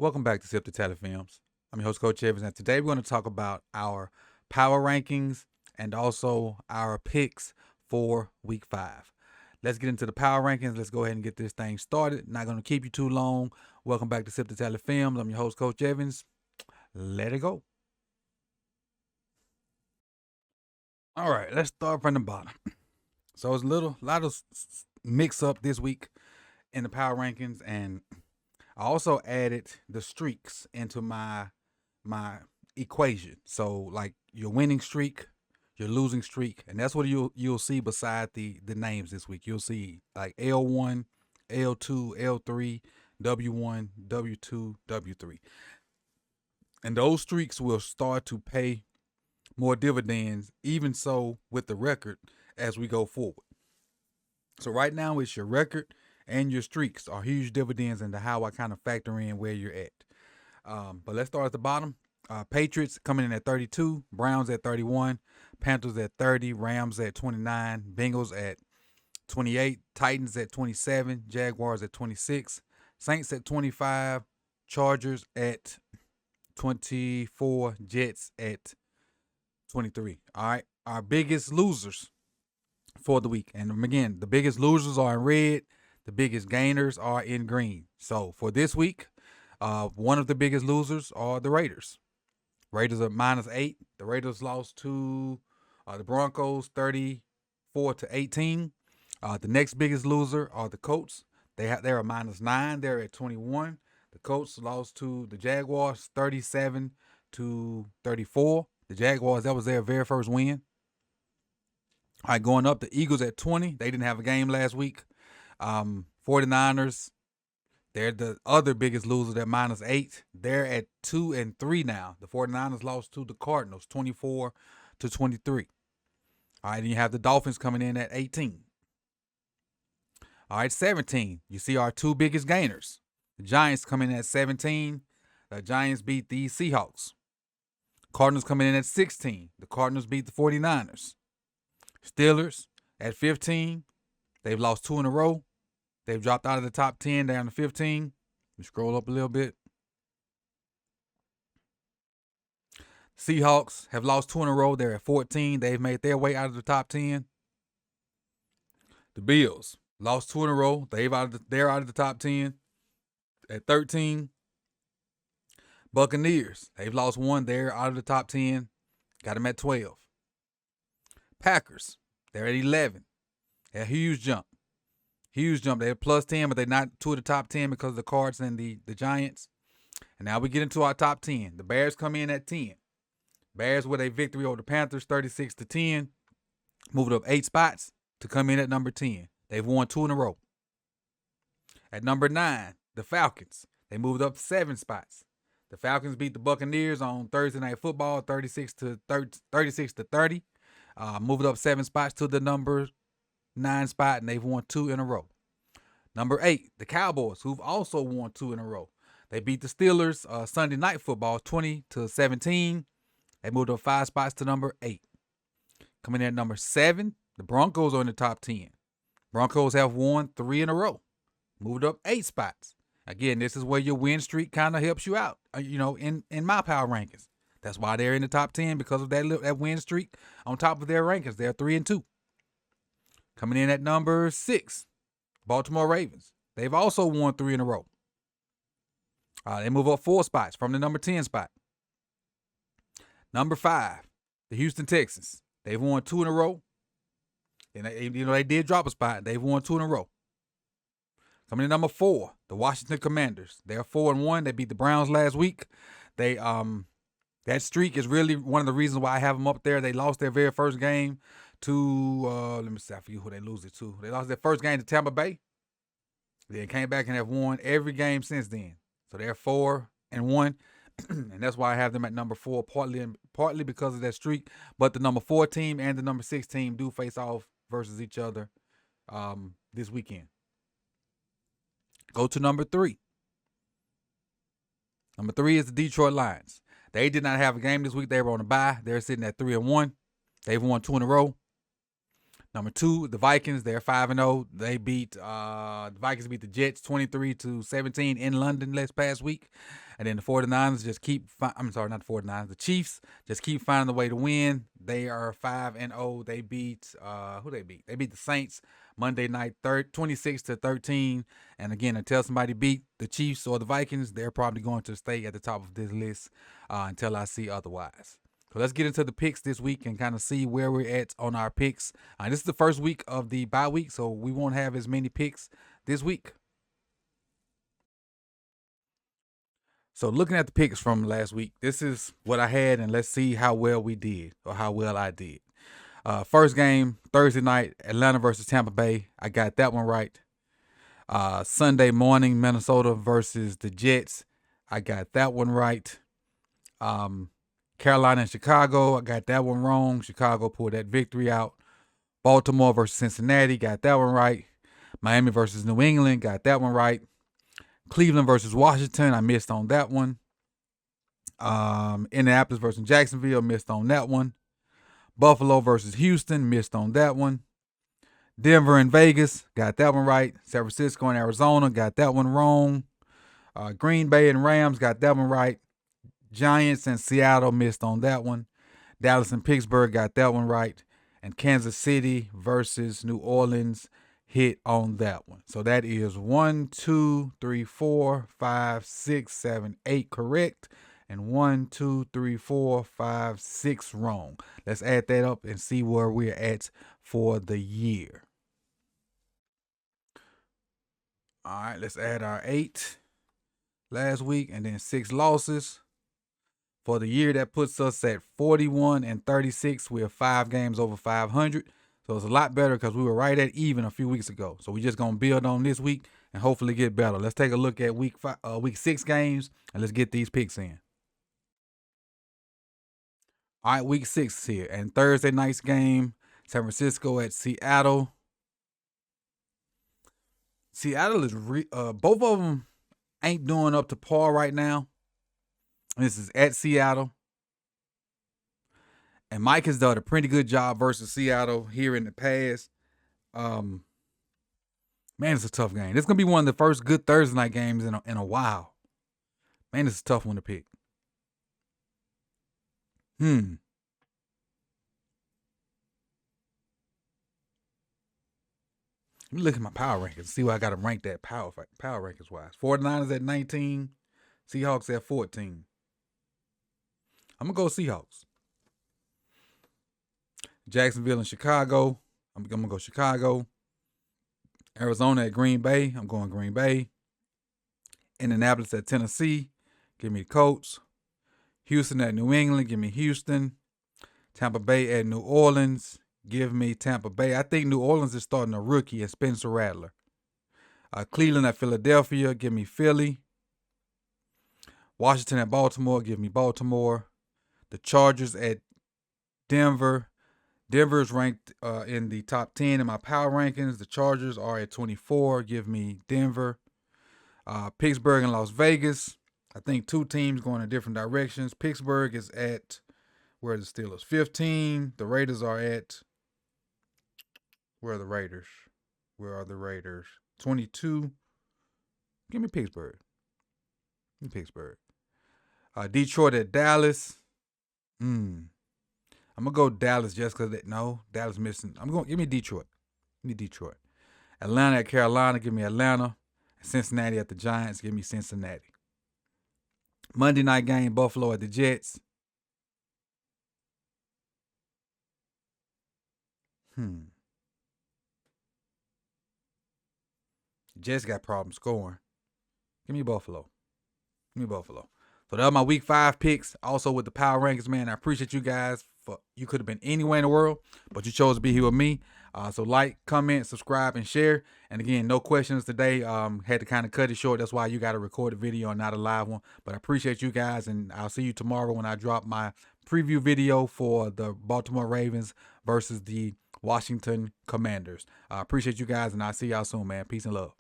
Welcome back to Sip the Tally Films. I'm your host, Coach Evans, and today we're going to talk about our power rankings and also our picks for Week 5. Let's get into the power rankings. Let's go ahead and get this thing started. Not going to keep you too long. Welcome back to Sip the Tally Films. I'm your host, Coach Evans. Let it go. All right, let's start from the bottom. So it's a lot of mix up this week in the power rankings, and I also added the streaks into my equation. So like your winning streak, your losing streak, and that's what you'll see beside the names this week. You'll see like L1, L2, L3, W1, W2, W3. And those streaks will start to pay more dividends, even so with the record as we go forward. So right now it's your record and your streaks are huge dividends into how I kind of factor in where you're at. But let's start at the bottom. Patriots coming in at 32, Browns at 31, Panthers at 30, Rams at 29, Bengals at 28, Titans at 27, Jaguars at 26, Saints at 25, Chargers at 24, Jets at 23. All right, our biggest losers for the week. And again, the biggest losers are in red. The biggest gainers are in green. So for this week, one of the biggest losers are the Raiders. Raiders are -8. The Raiders lost to the Broncos 34-18. The next biggest loser are the Colts. They're -9. They're at 21. The Colts lost to the Jaguars 37-34. The Jaguars, that was their very first win. All right, going up, the Eagles at 20. They didn't have a game last week. 49ers, they're the other biggest loser. They're -8. They're at 2-3 now. The 49ers lost to the Cardinals 24-23. All right, and you have the Dolphins coming in at 18. All right, 17. You see our two biggest gainers. The Giants coming in at 17. The Giants beat the Seahawks. Cardinals coming in at 16. The Cardinals beat the 49ers. Steelers at 15. They've lost 2 in a row. They've dropped out of the top 10 down to 15. We scroll up a little bit. Seahawks have lost 2 in a row. They're at 14. They've made their way out of the top 10. The Bills lost 2 in a row. They're out of the top 10 at 13. Buccaneers, they've lost 1. They're out of the top 10. Got them at 12. Packers, they're at 11. A huge jump. They're +10, but they're not 2 of the top 10 because of the Cards and the Giants. And now we get into our top 10. The Bears come in at 10. Bears with a victory over the Panthers 36-10. Moved up 8 spots to come in at number 10. They've won 2 in a row. At number 9, the Falcons. They moved up 7 spots. The Falcons beat the Buccaneers on Thursday Night Football 36-30. Moved up 7 spots to the number 9 spot, and they've won 2 in a row. Number 8, the Cowboys, who've also won 2 in a row. They beat the Steelers Sunday Night Football 20-17. They moved up 5 spots to number 8. Coming in at number 7, the Broncos are in the top 10. Broncos have won 3 in a row. Moved up 8 spots. Again, this is where your win streak kind of helps you out, in my power rankings. That's why they're in the top 10, because of that win streak on top of their rankings. They're 3-2. Coming in at number 6, Baltimore Ravens. They've also won 3 in a row. They move up 4 spots from the number 10 spot. Number 5, the Houston Texans. They've won 2 in a row. And they did drop a spot. They've won 2 in a row. Coming in number 4, the Washington Commanders. They're 4-1. They beat the Browns last week. That streak is really one of the reasons why I have them up there. They lost their very first game to, let me see, I forget who they lose it to. They lost their first game to Tampa Bay. Then came back and have won every game since then. So they're 4-1. And that's why I have them at number 4, partly because of that streak. But the number 4 team and the number 6 team do face off versus each other this weekend. Go to number 3. Number 3 is the Detroit Lions. They did not have a game this week. They were on a bye. They're sitting at 3-1. They've won 2 in a row. Number 2, the Vikings. They're 5-0. They beat the Vikings beat the Jets 23-17 in London last past week. And then the 49ers just keep. I'm sorry, not the 49ers. The Chiefs just keep finding a way to win. They are 5-0. They beat who they beat? They beat the Saints Monday night, 26-13. And again, until somebody beat the Chiefs or the Vikings, they're probably going to stay at the top of this list until I see otherwise. So let's get into the picks this week and kind of see where we're at on our picks. This is the first week of the bye week, so we won't have as many picks this week. So looking at the picks from last week, this is what I had, and let's see how well we did or how well I did. First game, Thursday night, Atlanta versus Tampa Bay. I got that one right. Sunday morning, Minnesota versus the Jets. I got that one right. Carolina and Chicago, I got that one wrong. Chicago pulled that victory out. Baltimore versus Cincinnati, got that one right. Miami versus New England, got that one right. Cleveland versus Washington, I missed on that one. Indianapolis versus Jacksonville, missed on that one. Buffalo versus Houston, missed on that one. Denver and Vegas, got that one right. San Francisco and Arizona, got that one wrong. Green Bay and Rams, got that one right. Giants and Seattle, missed on that one. Dallas and Pittsburgh, got that one right. And Kansas City versus New Orleans, hit on that one. So that is 1, 2, 3, 4, 5, 6, 7, 8 correct. And 1, 2, 3, 4, 5, 6 wrong. Let's add that up and see where we're at for the year. All right, let's add our 8 last week and then 6 losses. For the year, that puts us at 41-36. We are 5 games over 500. So it's a lot better because we were right at even a few weeks ago. So we're just going to build on this week and hopefully get better. Let's take a look at week 6 games and let's get these picks in. All right, week 6 here. And Thursday night's game, San Francisco at Seattle. Seattle is both of them ain't doing up to par right now. This is at Seattle. And Mike has done a pretty good job versus Seattle here in the past. Man, it's a tough game. This is going to be one of the first good Thursday night games in a while. Man, it's a tough one to pick. Let me look at my power rankings, see where I got them ranked at power rankings wise. 49ers at 19, Seahawks at 14. I'm going to go Seahawks. Jacksonville and Chicago. I'm going to go Chicago. Arizona at Green Bay. I'm going Green Bay. Indianapolis at Tennessee. Give me the Colts. Houston at New England. Give me Houston. Tampa Bay at New Orleans. Give me Tampa Bay. I think New Orleans is starting a rookie and Spencer Rattler. Cleveland at Philadelphia. Give me Philly. Washington at Baltimore. Give me Baltimore. The Chargers at Denver. Denver is ranked in the top 10 in my power rankings. The Chargers are at 24. Give me Denver. Pittsburgh and Las Vegas. I think 2 teams going in different directions. Pittsburgh is at, where are the Steelers? 15. The Raiders are at, where are the Raiders? Where are the Raiders? 22. Give me Pittsburgh. Give me Pittsburgh. Detroit at Dallas. I'm going to go Dallas just because, Dallas missing. Give me Detroit. Give me Detroit. Atlanta at Carolina. Give me Atlanta. Cincinnati at the Giants. Give me Cincinnati. Monday night game, Buffalo at the Jets. Jets got problems scoring. Give me Buffalo. Give me Buffalo. So that was my week 5 picks. Also with the power rankings, man. I appreciate you guys. You could have been anywhere in the world, but you chose to be here with me. So like, comment, subscribe, and share. And again, no questions today. Had to kind of cut it short. That's why you got a recorded video and not a live one. But I appreciate you guys, and I'll see you tomorrow when I drop my preview video for the Baltimore Ravens versus the Washington Commanders. I appreciate you guys, and I'll see y'all soon, man. Peace and love.